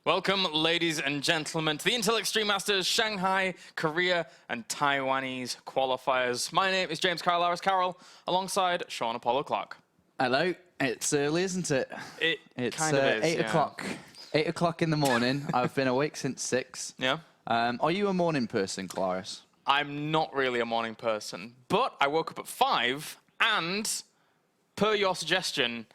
Welcome, ladies and gentlemen, to the Intel Extreme Masters Shanghai, Korea, and Taiwanese qualifiers. My name is James Carl Carroll, alongside Sean Apollo Clark. Hello. It's early, isn't it? It's kind of is, 8 o'clock. 8 o'clock in the morning. I've been awake since 6. Yeah. Are you a morning person, Claris? I'm not really a morning person, but I woke up at 5, and per your suggestion,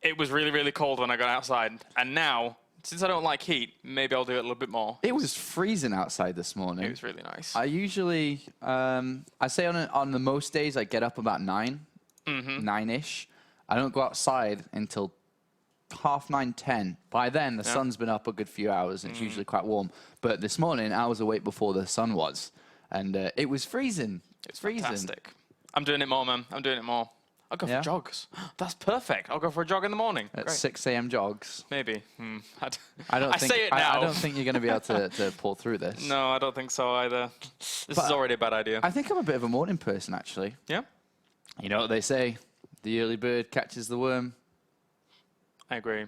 it was really, really cold when I got outside. And now, since I don't like heat, maybe I'll do it a little bit more. It was freezing outside this morning. It was really nice. I usually, I say on the most days, I get up about 9, 9-ish. I don't go outside until 9:30, 10. By then, the sun's been up a good few hours, and it's usually quite warm. But this morning, I was awake before the sun was, and it was freezing. It's freezing. Fantastic. I'm doing it more, man. I'm doing it more. I'll go for jogs. That's perfect. I'll go for a jog in the morning. At 6 a.m. jogs. Maybe. I say it now. I don't think you're going to be able to pull through this. No, I don't think so either. This is already a bad idea. I think I'm a bit of a morning person, actually. Yeah? You know what they say? The early bird catches the worm. I agree.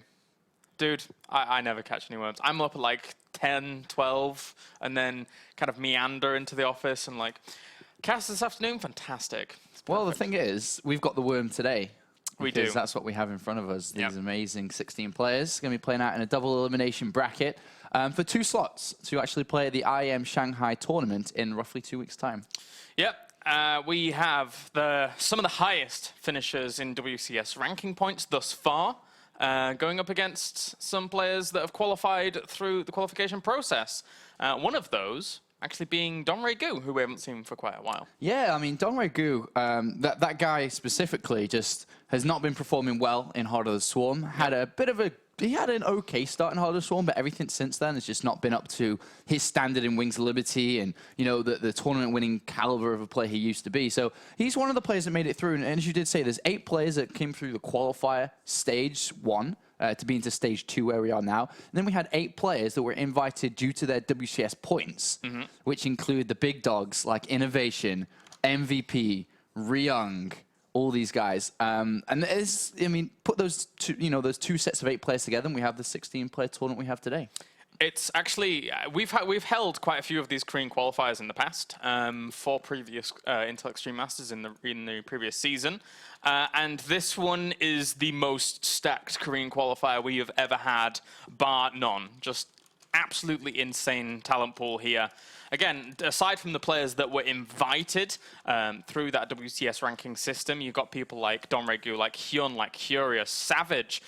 Dude, I never catch any worms. I'm up at like 10, 12, and then kind of meander into the office and like, cast this afternoon? Fantastic. Well, the thing is, we've got the worm today. We do. That's what we have in front of us. These amazing 16 players going to be playing out in a double elimination bracket for 2 slots to actually play the IEM Shanghai tournament in roughly 2 weeks' time. Yep. We have some of the highest finishers in WCS ranking points thus far, going up against some players that have qualified through the qualification process. One of those actually being DongRaeGu, who we haven't seen for quite a while. Yeah, I mean, DongRaeGu, that guy specifically just has not been performing well in Heart of the Swarm. He had an okay start in Heart of the Swarm, but everything since then has just not been up to his standard in Wings of Liberty and, you know, the tournament-winning caliber of a player he used to be. So he's one of the players that made it through. And as you did say, there's 8 players that came through the qualifier stage 1. To be into stage 2 where we are now. And then we had 8 players that were invited due to their WCS points, which include the big dogs like Innovation, MVP, Ryung, all these guys. And put those those 2 sets of 8 players together, and we have the 16-player tournament we have today. It's actually we've held quite a few of these Korean qualifiers in the past for previous Intel Extreme Masters in the previous season, and this one is the most stacked Korean qualifier we have ever had, bar none. Just absolutely insane talent pool here. Again, aside from the players that were invited through that WCS ranking system, you've got people like DongRaeGu, like Hyun, like Curious, Savage,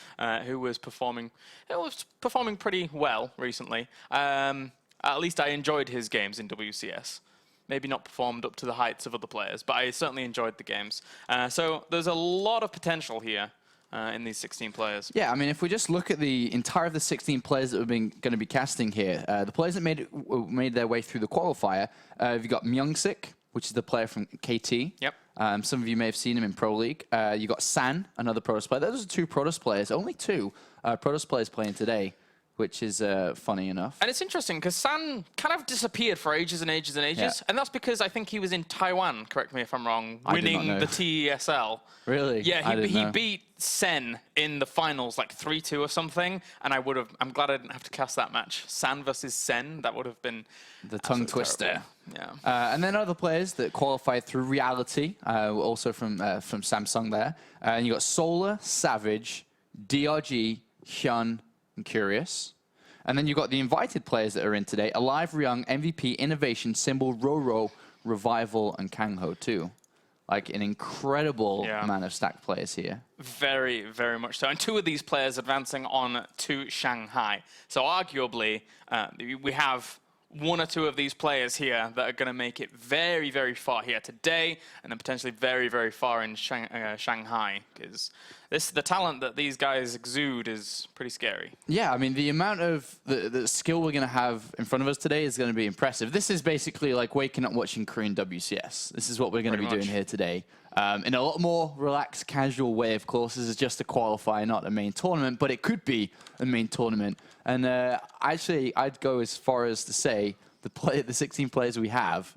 who was performing pretty well recently. At least I enjoyed his games in WCS. Maybe not performed up to the heights of other players, but I certainly enjoyed the games. So there's a lot of potential here. In these 16 players. Yeah, I mean, if we just look at the entire of the 16 players that we're going to be casting here, the players that made their way through the qualifier, you've got Myung-sik, which is the player from KT. Yep. Some of you may have seen him in Pro League. You got San, another Protoss player. Those are 2 Protoss players, only 2 Protoss players playing today, which is funny enough. And it's interesting because San kind of disappeared for ages and ages and ages. And that's because I think he was in Taiwan, correct me if I'm wrong, winning the TESL. Really? Yeah, he beat Sen in the finals like 3-2 or something, and I'm glad I didn't have to cast that match. San versus Sen, that would have been the tongue twister. Terrible. Yeah. And then other players that qualified through Reality, also from Samsung there. And you got Solar, Savage, DRG, Hyun, and Curious. And then you've got the invited players that are in today: Alive, Ryung, MVP, Innovation, Symbol, Roro, Revival, and Kangho too. Like an incredible amount of stacked players here. Very, very much so. And 2 of these players advancing on to Shanghai. So arguably, we have 1 or 2 of these players here that are going to make it very, very far here today, and then potentially very, very far in Shanghai, because the talent that these guys exude is pretty scary. Yeah, I mean, the amount of the skill we're going to have in front of us today is going to be impressive. This is basically like waking up watching Korean WCS. This is what we're going to be doing here today. In a lot more relaxed, casual way, of course. This is just a qualifier, not a main tournament, but it could be a main tournament. And actually, I'd go as far as to say the 16 players we have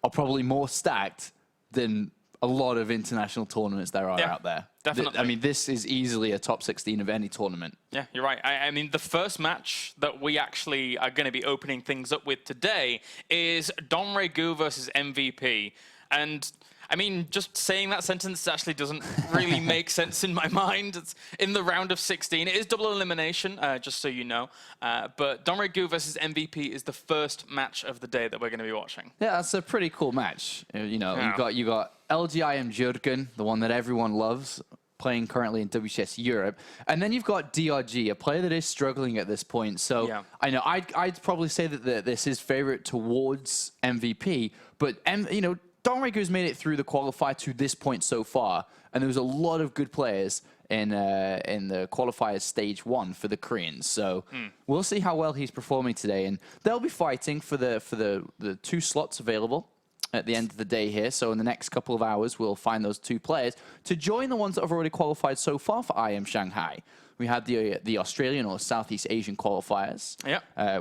are probably more stacked than a lot of international tournaments there are out there. Definitely. I mean, this is easily a top 16 of any tournament. Yeah, you're right. I mean, the first match that we actually are going to be opening things up with today is DongRaeGu versus MVP. And I mean, just saying that sentence actually doesn't really make sense in my mind. It's in the round of 16. It is double elimination, just so you know. But DongRaeGu versus MVP is the first match of the day that we're going to be watching. Yeah, that's a pretty cool match. You know, you got LGIM Jurgen, the one that everyone loves, playing currently in WCS Europe, and then you've got DRG, a player that is struggling at this point. So I know I'd probably say that this is favorite towards MVP, but you know, DongRaeGu's made it through the qualifier to this point so far, and there was a lot of good players in the qualifier stage 1 for the Koreans. So we'll see how well he's performing today, and they'll be fighting for the 2 slots available at the end of the day here. So in the next couple of hours, we'll find those 2 players to join the ones that have already qualified so far for IEM Shanghai. We had the Australian or Southeast Asian qualifiers,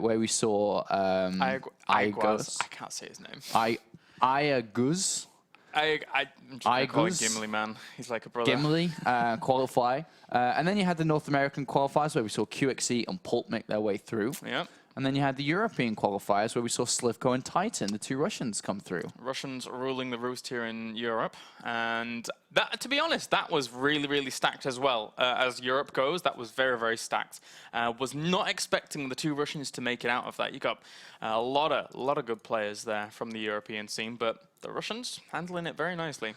where we saw Igos. I can't say his name. IEM. I'm just going to call him Gimli, man. He's like a brother. Gimli qualify. And then you had the North American qualifiers where we saw QXE and Pulp make their way through. Yeah. And then you had the European qualifiers where we saw Slivko and Titan, the 2 Russians, come through. Russians ruling the roost here in Europe. And that, to be honest, that was really, really stacked as well. As Europe goes, that was very, very stacked. Was not expecting the 2 Russians to make it out of that. You got a lot of good players there from the European scene, but the Russians handling it very nicely.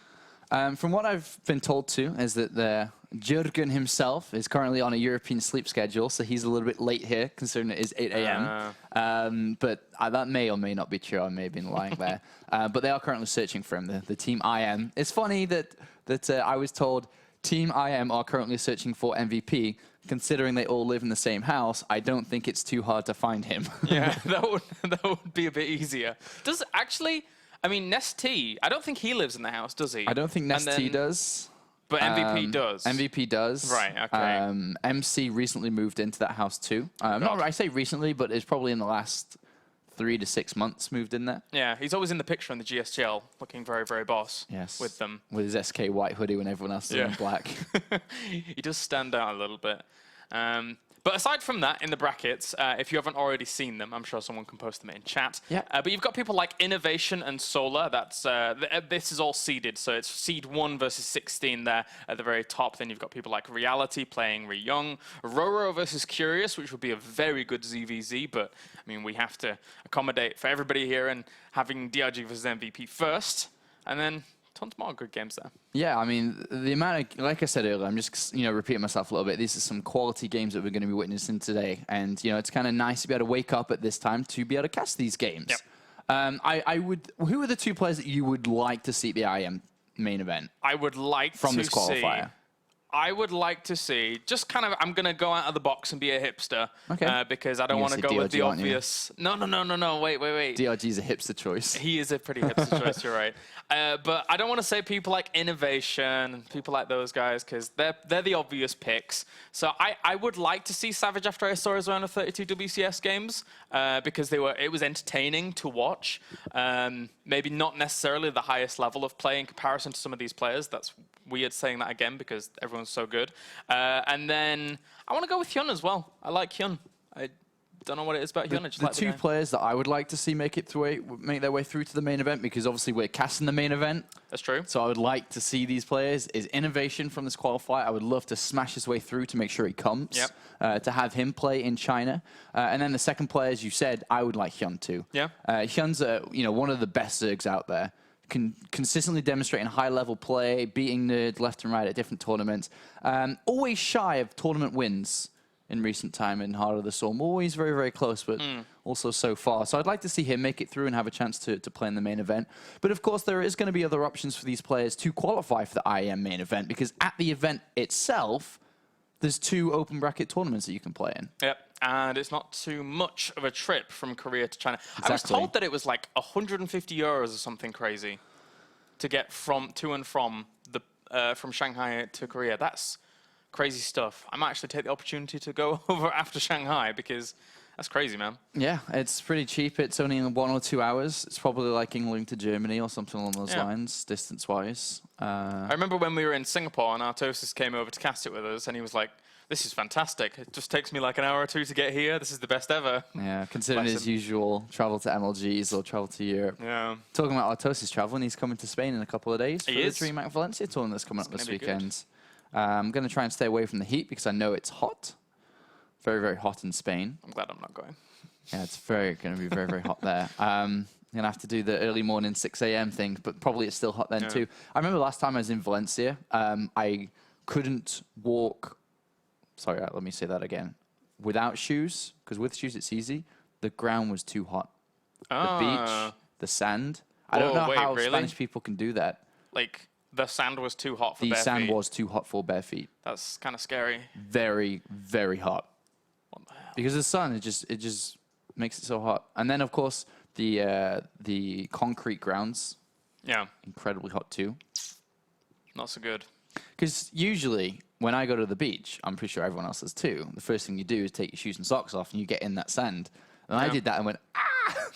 From what I've been told too, is that Jurgen himself is currently on a European sleep schedule, so he's a little bit late here, considering it is 8 a.m. But that may or may not be true. I may have been lying there. But they are currently searching for him, the Team IM. It's funny that I was told Team IM are currently searching for MVP. Considering they all live in the same house, I don't think it's too hard to find him. Yeah, that would be a bit easier. Does actually... I mean, Nest T, I don't think he lives in the house, does he? I don't think Nest T does. But MVP does. MVP does. Right, okay. MC recently moved into that house too. I say recently, but it's probably in the last 3 to 6 months moved in there. Yeah, he's always in the picture on the GSGL, looking very, very boss. Yes. With them. With his SK white hoodie when everyone else is in black. He does stand out a little bit. But aside from that, in the brackets, if you haven't already seen them, I'm sure someone can post them in chat. Yeah. But you've got people like Innovation and Solar. That's this is all seeded, so it's seed 1 versus 16 there at the very top. Then you've got people like Reality playing Ri Young, Roro versus Curious, which would be a very good ZVZ. But I mean, we have to accommodate for everybody here and having DRG versus MVP first, and then tons more good games there. Yeah, I mean, the amount of, like I said earlier, I'm just, repeating myself a little bit. These are some quality games that we're going to be witnessing today. And, it's kind of nice to be able to wake up at this time to be able to cast these games. Yep. Who are the 2 players that you would like to see at the IEM main event? I would like from this qualifier. I would like to see, just kind of, I'm going to go out of the box and be a hipster. Okay. Because I don't want to go DRG, with the obvious. No, wait. DRG is a hipster choice. He is a pretty hipster choice, you're right. But I don't want to say people like Innovation and people like those guys, because they're the obvious picks. So I would like to see Savage after I saw his round of 32 WCS games, because it was entertaining to watch. Maybe not necessarily the highest level of play in comparison to some of these players. That's weird saying that again because everyone's so good. And then I want to go with Hyun as well. I like Hyun. I don't know what it is about Hyun. The 2 players that I would like to see make their way through to the main event, because obviously we're casting the main event. That's true. So I would like to see these players, is Innovation from this qualifier. I would love to smash his way through to make sure he comes. Yep. To have him play in China. And then the second player, as you said, I would like Hyun too. Yeah. Hyun's one of the best Zergs out there. Consistently demonstrating high-level play, beating nerds left and right at different tournaments. Always shy of tournament wins in recent time in Heart of the Storm. Always very, very close, but also so far. So I'd like to see him make it through and have a chance to play in the main event. But of course, there is going to be other options for these players to qualify for the IEM main event, because at the event itself, there's 2 open bracket tournaments that you can play in. Yep. And it's not too much of a trip from Korea to China. Exactly. I was told that it was like 150 euros or something crazy to get to and from Shanghai to Korea. That's crazy stuff. I might actually take the opportunity to go over after Shanghai, because That's crazy, man. Yeah, it's pretty cheap. It's only in 1 or 2 hours. It's probably like England to Germany or something along those lines, distance-wise. I remember when we were in Singapore and Artosis came over to cast it with us, and he was like, "This is fantastic. It just takes me like an hour or two to get here. This is the best ever." Yeah, considering his usual travel to MLGs or travel to Europe. Yeah. Talking about Artosis traveling, he's coming to Spain in a couple of days for He the is. DreamHack Valencia tournament that's coming up this gonna be good. weekend. I'm going to try and stay away from the heat because I know it's hot. Very, very hot in Spain. I'm glad I'm not going. Yeah, it's going to be very, very hot there. I'm going to have to do the early morning 6 a.m. thing, but probably it's still hot then too. I remember last time I was in Valencia, I couldn't walk. Sorry, let me say that again. Without shoes, because with shoes it's easy. The ground was too hot. The beach, the sand. I don't know how Spanish people can do that. Like, the sand was too hot for bare feet. The sand was too hot for bare feet. That's kind of scary. Very, very hot. What the hell? Because the sun, it just makes it so hot. And then, of course, the concrete grounds, Yeah, incredibly hot too. not so good. Because usually, when I go to the beach, I'm pretty sure everyone else does too, the first thing you do is take your shoes and socks off and you get in that sand. And I did that and went, ah!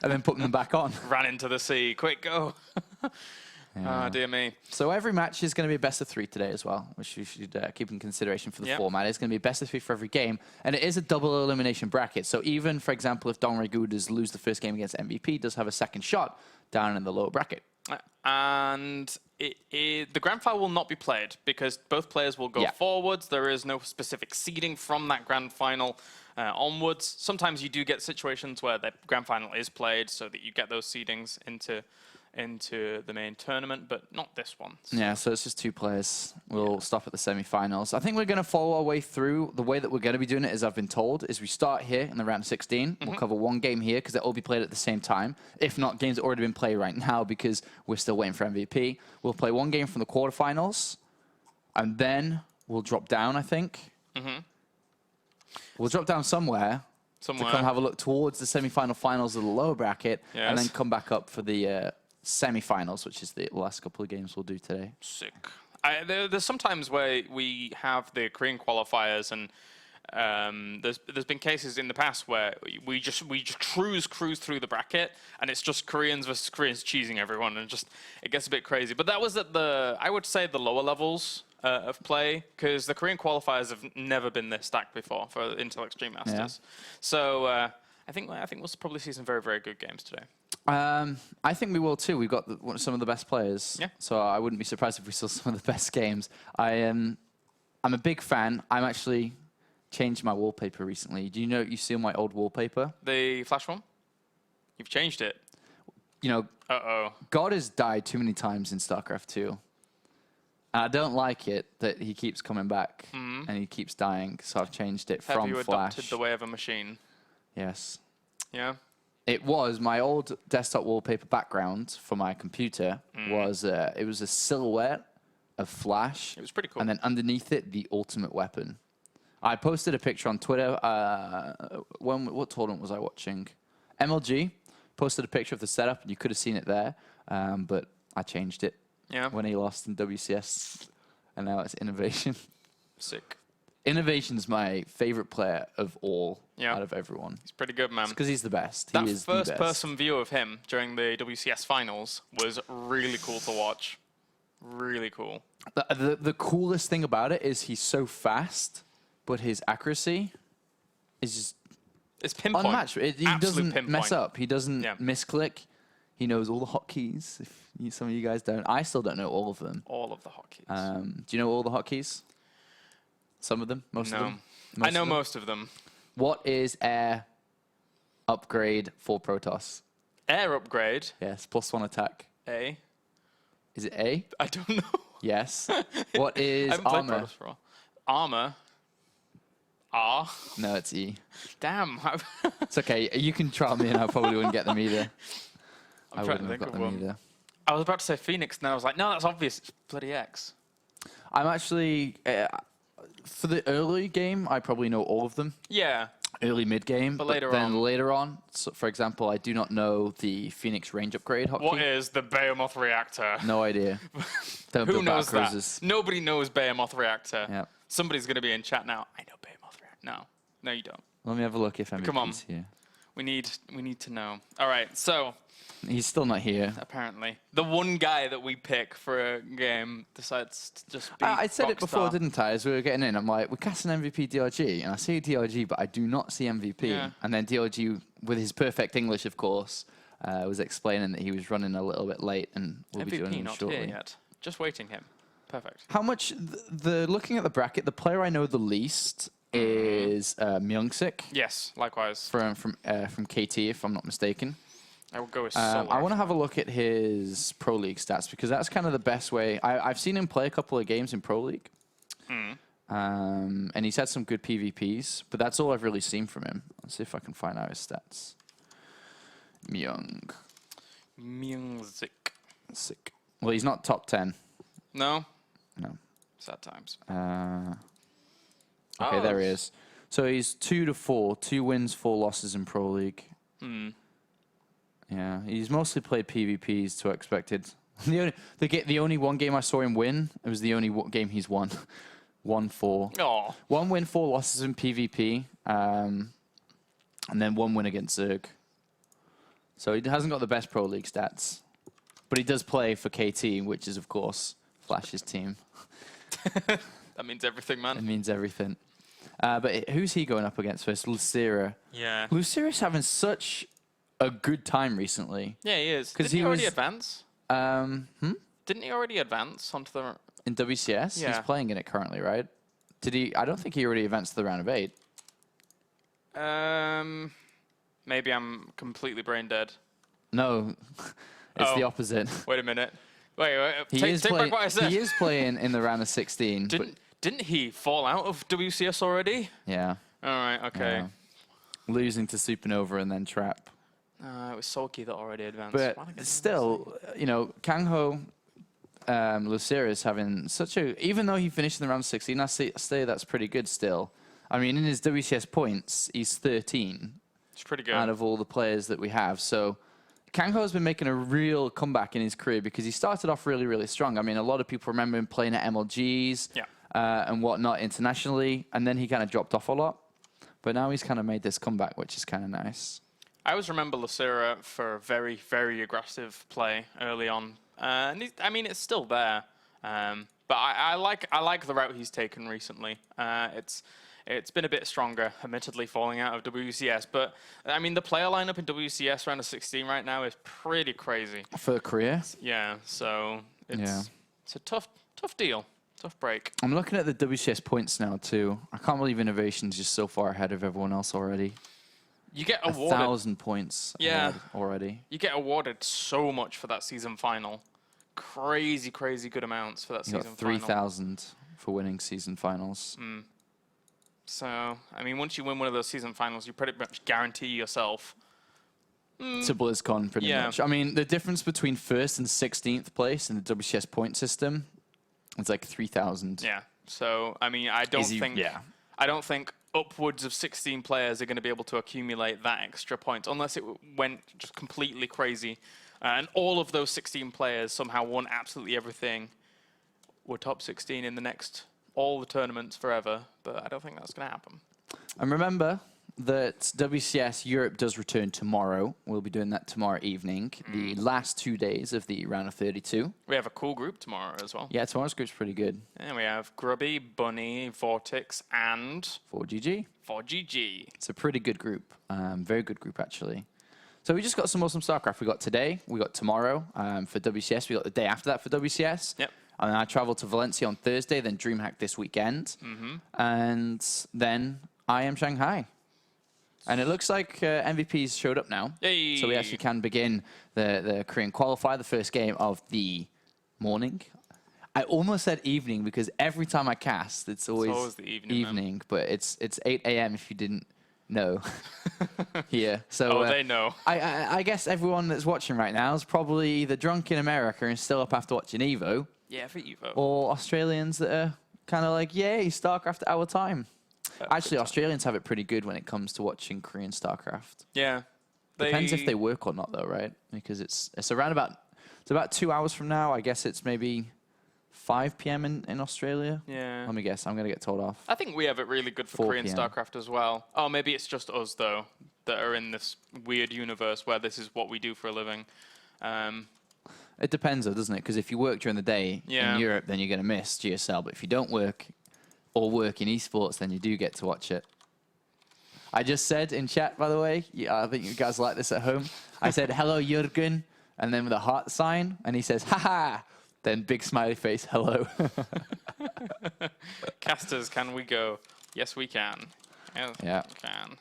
And then put them back on. Ran into the sea. Quick, go. Oh, dear me. So every match is going to be a best of 3 today as well, which you should keep in consideration for the format. It's going to be a best of 3 for every game, and it is a double elimination bracket. So even, for example, if DongRaeGu does lose the first game against MVP, does have a second shot down in the lower bracket. And the grand final will not be played because both players will go forwards. There is no specific seeding from that grand final onwards. Sometimes you do get situations where the grand final is played so that you get those seedings into the main tournament, but not this one. So. Yeah, so it's just 2 players. We'll stop at the semi-finals. I think we're going to follow our way through. The way that we're going to be doing it, as I've been told, is we start here in the round of 16. We'll cover 1 game here because they'll all be played at the same time. If not, games have already been played right now because we're still waiting for MVP. We'll play 1 game from the quarterfinals, and then we'll drop down, I think. We'll drop down somewhere to come have a look towards the semi-final finals of the lower bracket, and then come back up for the semi-finals, which is the last couple of games we'll do today. Sick. There's sometimes where we have the Korean qualifiers, and there's been cases in the past where we just cruise through the bracket, and it's just Koreans versus Koreans cheesing everyone, and it gets a bit crazy. But that was at I would say the lower levels of play, because the Korean qualifiers have never been this stacked before for Intel Extreme Masters. So I think we'll probably see some very, very good games today. I think we will too. We've got some of the best players, so I wouldn't be surprised if we saw some of the best games. I'm a big fan. I'm actually changed my wallpaper recently. Do you know you see my old wallpaper? The Flash one? You've changed it. You know, God has died too many times in StarCraft 2. And I don't like it that he keeps coming back and he keeps dying, so I've changed it from Flash. Have you adopted the way of a machine? Yes. Yeah? It was my old desktop wallpaper background for my computer was it was a silhouette of Flash. It was pretty cool. And then underneath it, the ultimate weapon. I posted a picture on Twitter. What tournament was I watching? MLG. Posted a picture of the setup, and you could have seen it there. But I changed it when he lost in WCS, and now it's Innovation. Sick. Innovation's my favorite player of all out of everyone. He's pretty good, man. Because he's the best. That he is the best. first-person view of him during the WCS finals was really cool to watch. Really cool. The coolest thing about it is he's so fast, but his accuracy is just it's pinpoint. Unmatched. He doesn't mess up. He doesn't misclick. He knows all the hotkeys. If some of you guys don't, I still don't know all of them. All of the hotkeys. Do you know all the hotkeys? Some of them? Most of them? I know most of them. What is air upgrade for Protoss? Air upgrade? Yes, +1 attack. A. Is it A? I don't know. Yes. What is armor? Armor? R? No, it's E. Damn. It's okay. You can try me and I probably wouldn't get them either. I'm trying to think of one. I was about to say Phoenix, and then I was like, no, that's obvious. It's bloody X. I'm actually... for the early game, I probably know all of them. Yeah. Early mid-game. But later on, so for example, I do not know the Phoenix range upgrade hotkey. What is the Behemoth reactor? No idea. Who knows that? Nobody knows Behemoth reactor. Yeah. Somebody's going to be in chat now. I know Behemoth reactor. No, you don't. Let me have a look if Come on. MVP's here. We need to know. All right, so He's still not here. apparently the one guy that we pick for a game decides to just be I said it before, Rockstar. didn't I? As we were getting in, I'm like, we're casting MVP DRG, and I see DRG, but I do not see MVP. Yeah. And then DRG, with his perfect English, of course, was explaining that he was running a little bit late, and we'll be doing MVP it not shortly. here yet. Just waiting him. Perfect. How much? The looking at the bracket, the player I know the least is Myungsik Yes, likewise. from KT, if I'm not mistaken. I will go with I want to have a look at his Pro League stats because that's kind of the best way. I've seen him play a couple of games in Pro League, and he's had some good PvPs, but that's all I've really seen from him. Let's see if I can find out his stats. Music. Sick. Well, he's not top 10. No? No. Sad times. Okay, Oh, there he is. So he's 2-4, 2 wins, 4 losses in Pro League. Yeah, he's mostly played PvPs to expected. The only one game I saw him win, it was the only game he's won. 1-4. Oh. 1 win, 4 losses in PvP, and then 1 win against Zerg. So he hasn't got the best Pro League stats. But he does play for KT, which is, of course, Flash's team. That means everything, man. It means everything. But who's he going up against first? Lucera. Yeah. Lucera's having such a good time recently. Yeah, he is. 'Cause Didn't he he already was- advance? Didn't he already advance onto the... In WCS? He's Yeah. playing in it currently, right? Did he? I don't think he already advanced to the round of 8. Maybe I'm completely brain dead. No, it's the Oh. opposite. Wait a minute. Wait. He Take is back what I said. He is playing in the round of 16. Didn't he fall out of WCS already? Yeah. All right, okay. Yeah. Losing to Supernova and then Trap. It was Sulky that already advanced. But Why did I get still, Kangho Lucera is having such a... Even though he finished in the round of 16, I say that's pretty good still. I mean, in his WCS points, he's 13 It's pretty good. out of all the players that we have. So Kangho has been making a real comeback in his career because he started off really, really strong. I mean, a lot of people remember him playing at MLGs and whatnot internationally, and then he kind of dropped off a lot. But now he's kind of made this comeback, which is kind of nice. I always remember Lucera for very, very aggressive play early on. And it's still there. But I like the route he's taken recently. It's been a bit stronger, admittedly falling out of WCS. But, I mean, the player lineup in WCS round of 16 right now is pretty crazy. For Korea? Yeah, so it's a tough deal. Tough break. I'm looking at the WCS points now, too. I can't believe Innovation's just so far ahead of everyone else already. You get awarded 1,000 points ahead already. You get awarded so much for that season final. Crazy good amounts for that You season got final. 3,000 for winning season finals. So, I mean, once you win one of those season finals, you pretty much guarantee yourself. To BlizzCon, pretty much. I mean, the difference between 1st and 16th place in the WCS point system is like 3,000. Yeah. So, I mean, I don't think upwards of 16 players are going to be able to accumulate that extra points unless it went just completely crazy. And all of those 16 players somehow won absolutely everything. Were top 16 in all the tournaments forever, but I don't think that's going to happen. And remember that WCS Europe does return tomorrow. We'll be doing that tomorrow evening, the last 2 days of the round of 32. We have a cool group tomorrow as well. Yeah, tomorrow's group's pretty good. And we have Grubby, Bunny, Vortex, and 4GG. 4GG. It's a pretty good group. Very good group, actually. So we just got some awesome StarCraft. We got today, we got tomorrow for WCS, we got the day after that for WCS. Yep. And I travel to Valencia on Thursday, then DreamHack this weekend. And then IEM Shanghai. And it looks like MVPs showed up now. Yay. So we actually can begin the Korean Qualifier, the first game of the morning. I almost said evening because every time I cast, it's always the evening, but it's 8 a.m. if you didn't know here. So they know. I guess everyone that's watching right now is probably either drunk in America and still up after watching Evo, Yeah, for Evo. or Australians that are kind of like, yay, StarCraft at our time. Actually, Australians have it pretty good when it comes to watching Korean StarCraft. Yeah. Depends if they work or not, though, right? Because it's about 2 hours from now. I guess it's maybe 5 p.m. in Australia. Yeah. Let me guess. I'm going to get told off. I think we have it really good for 4 Korean PM. StarCraft as well. Oh, maybe it's just us, though, that are in this weird universe where this is what we do for a living. It depends, though, doesn't it? Because if you work during the day Yeah. in Europe, then you're going to miss GSL. But if you don't work or work in esports, then you do get to watch it. I just said in chat, by the way, I think you guys like this at home. I said, hello, Jürgen, and then with a heart sign. And he says, haha. Then big smiley face, hello. Casters, can we go? Yes, we can. Yes, Yeah. we can.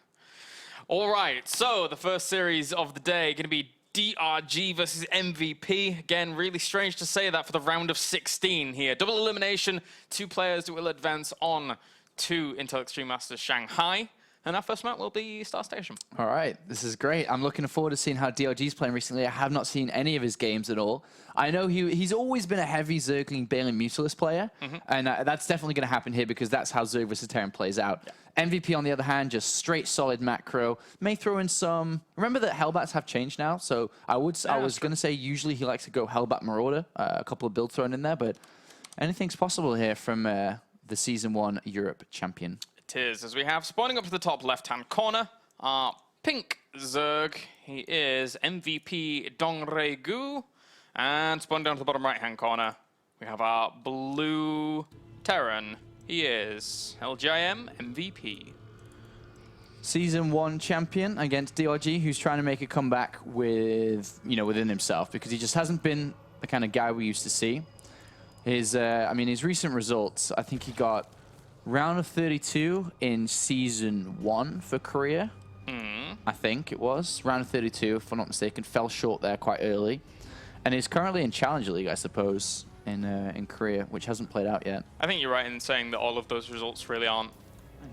All right, so the first series of the day going to be DRG versus MVP. Again, really strange to say that for the round of 16 here. Double elimination, 2 players will advance on to Intel Extreme Masters Shanghai. And our first map will be Star Station. All right, this is great. I'm looking forward to seeing how DRG's playing recently. I have not seen any of his games at all. I know he's always been a heavy Zergling, Balin, Mutalist player, and that's definitely going to happen here because that's how Zerg vs. Terran plays out. Yeah. MVP, on the other hand, just straight solid macro. May throw in some... Remember that Hellbats have changed now, so I was going to say usually he likes to go Hellbat Marauder, a couple of builds thrown in there, but anything's possible here from the Season 1 Europe champion. It is, as we have spawning up to the top left-hand corner, our pink Zerg. He is MVP DongRaeGu. And spawning down to the bottom right-hand corner, we have our blue Terran. He is LGIM MVP. Season 1 champion against DRG, who's trying to make a comeback with, within himself, because he just hasn't been the kind of guy we used to see. His recent results, I think he got round of 32 in Season 1 for Korea. I think it was. Round of 32, if I'm not mistaken. Fell short there quite early. And he's currently in Challenger League, I suppose, in Korea, which hasn't played out yet. I think you're right in saying that all of those results really aren't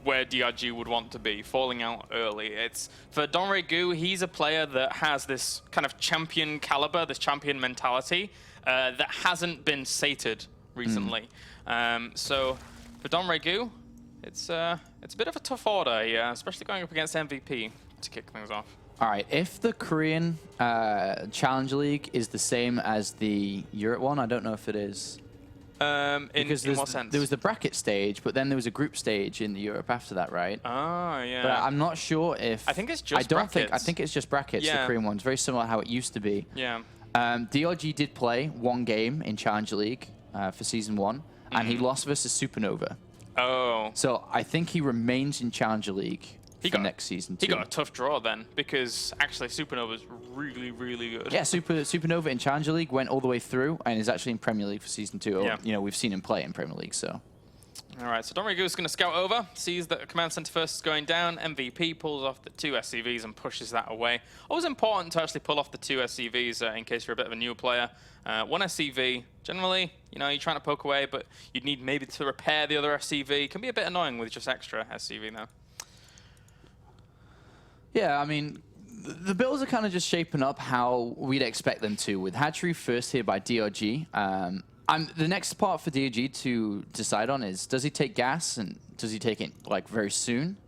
where DRG would want to be, falling out early. It's for DongRaeGu, he's a player that has this kind of champion caliber, this champion mentality that hasn't been sated recently. So for DongRaeGu, it's a bit of a tough order, yeah, especially going up against MVP to kick things off. All right, if the Korean Challenger League is the same as the Europe one, I don't know if it is. In what sense? There was the bracket stage, but then there was a group stage in Europe after that, right? Oh, yeah. But I'm not sure if... I think it's just brackets. I think it's just brackets, Yeah. the Korean one's very similar to how it used to be. Yeah. DRG did play 1 game in Challenger League for Season 1, and he lost versus Supernova. Oh. So I think he remains in Challenger League for next Season 2. He got a tough draw then, because actually Supernova's really, really good. Yeah, Supernova in Challenger League went all the way through and is actually in Premier League for Season 2. Or, Yeah. we've seen him play in Premier League, so... All right, so DongRaeGu is going to scout over, sees that Command Center first is going down. MVP pulls off the 2 SCVs and pushes that away. Always important to actually pull off the 2 SCVs in case you're a bit of a newer player. 1 SCV, generally, you're trying to poke away, but you'd need maybe to repair the other SCV. Can be a bit annoying with just extra SCV though. Yeah, I mean, the builds are kind of just shaping up how we'd expect them to, with Hatchery first here by DRG. The next part for DRG to decide on is, does he take gas, and does he take it like very soon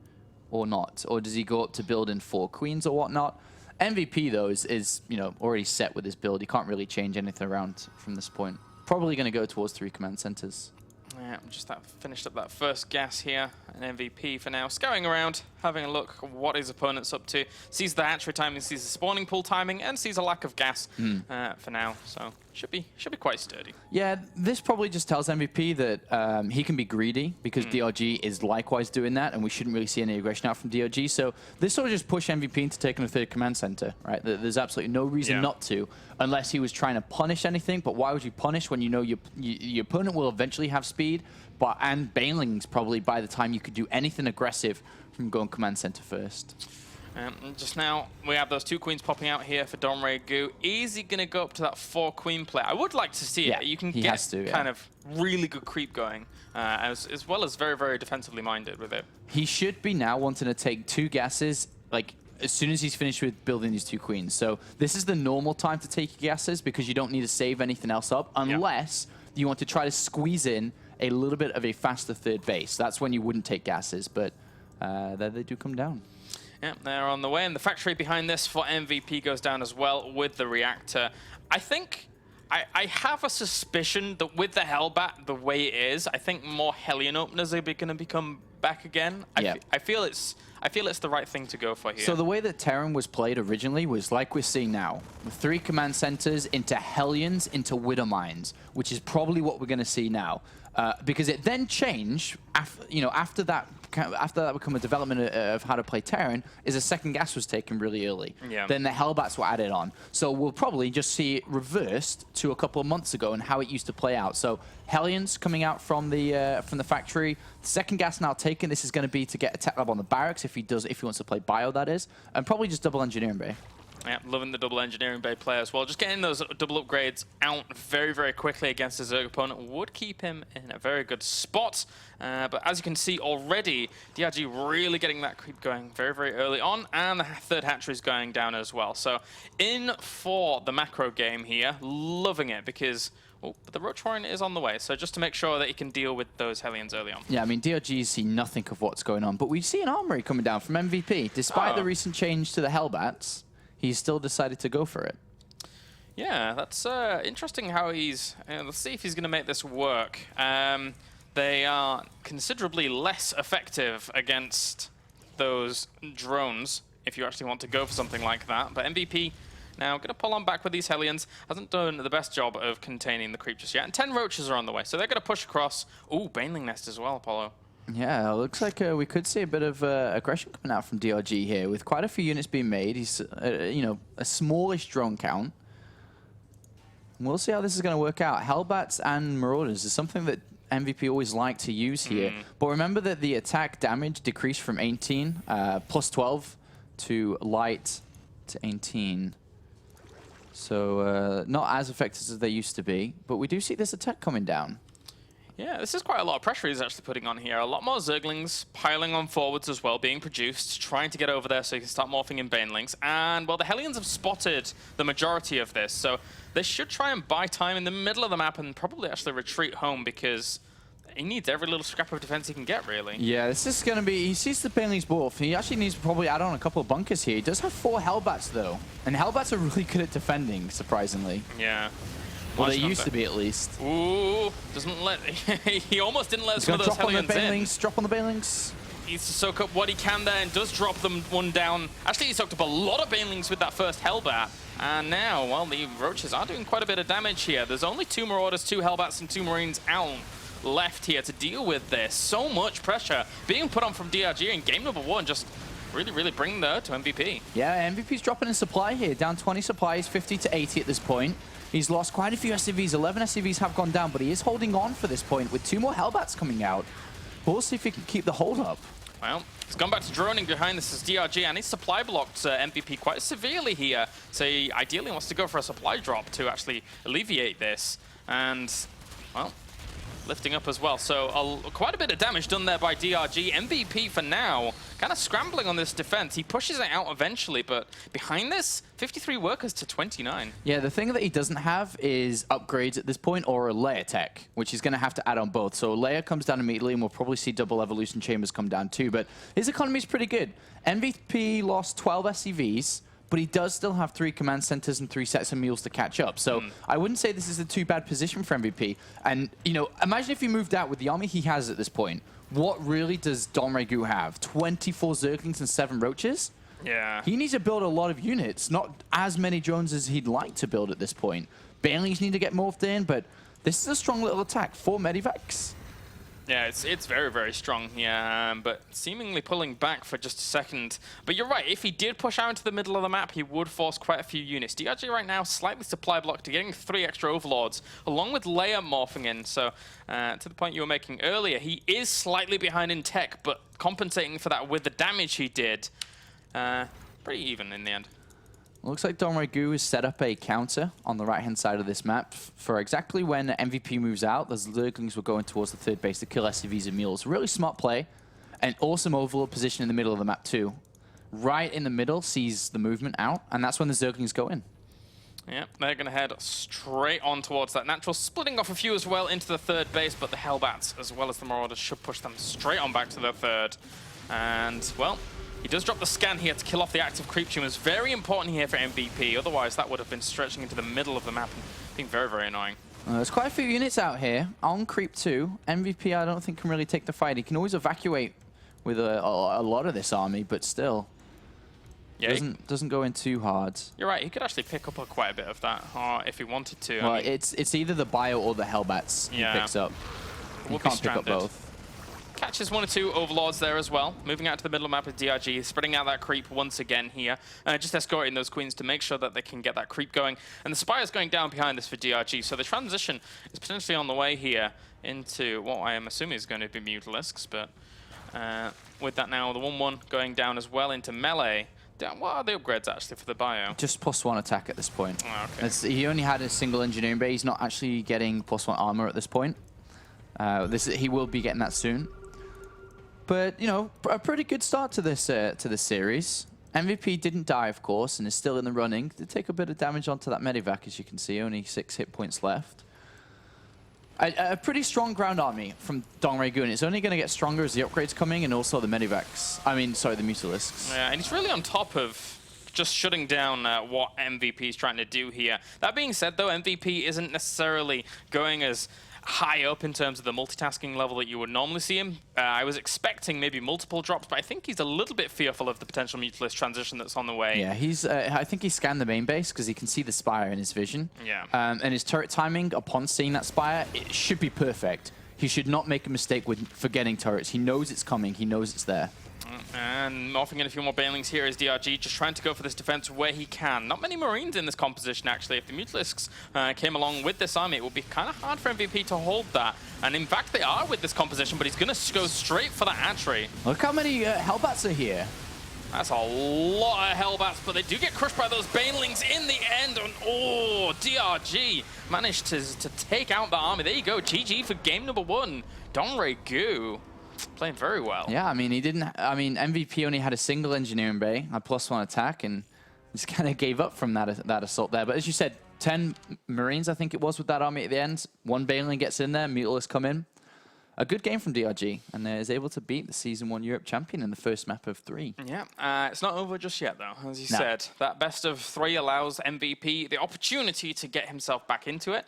or not? Or does he go up to build in 4 queens or whatnot? MVP, though, is already set with his build. He can't really change anything around from this point. Probably going to go towards 3 command centers. Yeah, just finished up that first gas here. An MVP for now. Scouting around, having a look at what his opponent's up to. Sees the hatchery timing, sees the spawning pool timing, and sees a lack of gas for now. So should be quite sturdy. Yeah, this probably just tells MVP that he can be greedy because DRG is likewise doing that, and we shouldn't really see any aggression out from DRG. So this sort of just push MVP into taking a 3rd command center, right? There's absolutely no reason not to, unless he was trying to punish anything. But why would you punish when you know your opponent will eventually have speed, and Banelings probably by the time you could do anything aggressive from going command center first. Just now, we have those 2 queens popping out here for DongRaeGu. Is he going to go up to that 4 queen play? I would like to see it. You can get kind of really good creep going, as well as very, very defensively minded with it. He should be now wanting to take 2 gases, like, as soon as he's finished with building these 2 queens. So this is the normal time to take your gases because you don't need to save anything else up, unless you want to try to squeeze in a little bit of a faster 3rd base. That's when you wouldn't take gases, but there they do come down. Yeah, they're on the way, and the factory behind this for MVP goes down as well with the reactor. I think I have a suspicion that with the Hellbat the way it is, I think more Hellion openers are going to become back again. I feel it's the right thing to go for here. So the way that Terran was played originally was like we're seeing now, with 3 command centers into Hellions into Widowmines, which is probably what we're going to see now, because it then changed. After that become a development of how to play Terran, is a second gas was taken really early. Yeah. Then the Hellbats were added on. So we'll probably just see it reversed to a couple of months ago and how it used to play out. So Hellions coming out from the factory. Second gas now taken. This is going to be to get a tech lab on the barracks if he wants to play bio, that is, and probably just double engineering bay. Yeah, loving the double engineering bay play as well. Just getting those double upgrades out very, very quickly against his Zerg opponent would keep him in a very good spot. But as you can see already, DRG really getting that creep going very, very early on, and the third hatchery is going down as well. So in for the macro game here, loving it because the Roach Warren is on the way. So just to make sure that he can deal with those Hellions early on. Yeah, I mean, DRG see nothing of what's going on, but we see an armory coming down from MVP. Despite the recent change to the Hellbats, he's still decided to go for it. Yeah, that's interesting how he's... let's see if he's going to make this work. They are considerably less effective against those drones, if you actually want to go for something like that. But MVP now going to pull on back with these Hellions. Hasn't done the best job of containing the creep just yet. And 10 Roaches are on the way, so they're going to push across. Ooh, Baneling Nest as well, Apollo. Yeah, it looks like we could see a bit of aggression coming out from DRG here, with quite a few units being made. He's, a smallish drone count. We'll see how this is going to work out. Hellbats and Marauders is something that MVP always like to use here. But remember that the attack damage decreased from 18 plus 12 to light to 18. So not as effective as they used to be. But we do see this attack coming down. Yeah, this is quite a lot of pressure he's actually putting on here. A lot more Zerglings piling on forwards as well, being produced, trying to get over there so he can start morphing in Banelings. And, well, the Hellions have spotted the majority of this, so they should try and buy time in the middle of the map and probably actually retreat home because he needs every little scrap of defense he can get, really. Yeah, this is going to be... He sees the Banelings morph. He actually needs to probably add on a couple of bunkers here. He does have 4 Hellbats, though. And Hellbats are really good at defending, surprisingly. Yeah. Well, they used to be, at least. Ooh, doesn't let... he almost didn't let some of those Hellions in. Drop on the Banelings. He needs to soak up what he can there and does drop them one down. Actually, he soaked up a lot of Banelings with that first Hellbat. And now, well, the Roaches are doing quite a bit of damage here. There's only 2 Marauders, 2 Hellbats, and 2 Marines out left here to deal with this. So much pressure being put on from DRG in game number 1, just really, really bring there to MVP. Yeah, MVP's dropping in supply here. Down 20 supplies, 50 to 80 at this point. He's lost quite a few SCVs. 11 SCVs have gone down, but he is holding on for this point with 2 more Hellbats coming out. We'll see if he can keep the hold up. Well, he's gone back to droning behind this as DRG, and he's supply blocked MVP quite severely here. So he ideally wants to go for a supply drop to actually alleviate this. And, well, lifting up as well. So quite a bit of damage done there by DRG. MVP for now, kind of scrambling on this defense. He pushes it out eventually, but behind this, 53 workers to 29. Yeah, the thing that he doesn't have is upgrades at this point or a layer tech, which he's going to have to add on both. So layer comes down immediately, and we'll probably see double evolution chambers come down too. But his economy is pretty good. MVP lost 12 SCVs, but he does still have 3 command centers and 3 sets of mules to catch up. So I wouldn't say this is a too bad position for MVP. And, imagine if he moved out with the army he has at this point. What really does DongRaeGu have? 24 Zerglings and 7 Roaches? Yeah. He needs to build a lot of units, not as many drones as he'd like to build at this point. Banelings need to get morphed in, but this is a strong little attack. 4 Medivacs. Yeah, it's very, very strong here, but seemingly pulling back for just a second. But you're right, if he did push out into the middle of the map, he would force quite a few units. DRG right now slightly supply blocked to getting 3 extra Overlords, along with Leia morphing in. So to the point you were making earlier, he is slightly behind in tech, but compensating for that with the damage he did. Pretty even in the end. Looks like DongRaeGu has set up a counter on the right-hand side of this map for exactly when MVP moves out. The Zerglings were going towards the third base to kill SCVs and mules. Really smart play. An awesome overlord position in the middle of the map too. Right in the middle sees the movement out, and that's when the Zerglings go in. Yep, they're going to head straight on towards that natural, splitting off a few as well into the third base, but the Hellbats, as well as the Marauders, should push them straight on back to the third. And, well, he does drop the scan here to kill off the active creep tumors. Very important here for MVP, otherwise that would have been stretching into the middle of the map and Being very, very annoying. There's quite a few units out here. On creep 2, MVP I don't think can really take the fight. He can always evacuate with a lot of this army, but still. Yeah, doesn't go in too hard. You're right, he could actually pick up quite a bit of that if he wanted to. Well, I mean, it's either the bio or the Hellbats he picks up. You can't pick up both. Catches 1 or 2 Overlords there as well. Moving out to the middle of the map with DRG, spreading out that creep once again here. Just escorting those queens to make sure that they can get that creep going. And the Spire's going down behind this for DRG, so the transition is potentially on the way here into what I am assuming is going to be Mutalisks, but with that now, the 1-1 going down as well into melee. What are the upgrades actually for the bio? Just +1 attack at this point. Oh, okay. He only had a single engineering bay. He's not actually getting +1 armor at this point. He will be getting that soon. But, you know, a pretty good start to this series. MVP didn't die, of course, and is still in the running. Did take a bit of damage onto that medivac, as you can see. Only 6 hit points left. A pretty strong ground army from DongRaeGu, and it's only going to get stronger as the upgrades coming and also the medivacs. I mean, sorry, the Mutalisks. Yeah, and he's really on top of just shutting down what MVP is trying to do here. That being said, though, MVP isn't necessarily going as high up in terms of the multitasking level that you would normally see him. I was expecting maybe multiple drops, but I think he's a little bit fearful of the potential Mutalist transition that's on the way. Yeah, he's. I think he scanned the main base because he can see the Spire in his vision. Yeah. And his turret timing upon seeing that Spire, it should be perfect. He should not make a mistake with forgetting turrets. He knows it's coming. He knows it's there. And morphing in a few more Banelings here is DRG, just trying to go for this defense where he can. Not many Marines in this composition, actually. If the Mutalisks came along with this army, it would be kind of hard for MVP to hold that. And in fact, they are with this composition, but he's going to go straight for the hatchery. Look how many Hellbats are here. That's a lot of Hellbats, but they do get crushed by those Banelings in the end. And oh, DRG managed to take out the army. There you go, GG for game number 1. DongRaeGu. Playing very well. Yeah, I mean, he didn't. I mean, MVP only had a single engineering bay, a +1 attack, and just kind of gave up from that assault there. But as you said, 10 Marines, I think it was, with that army at the end. 1 Baneling gets in there, Mutalisks come in. A good game from DRG, and is able to beat the Season 1 Europe champion in the first map of 3. Yeah, it's not over just yet, though. As you said, that best of 3 allows MVP the opportunity to get himself back into it.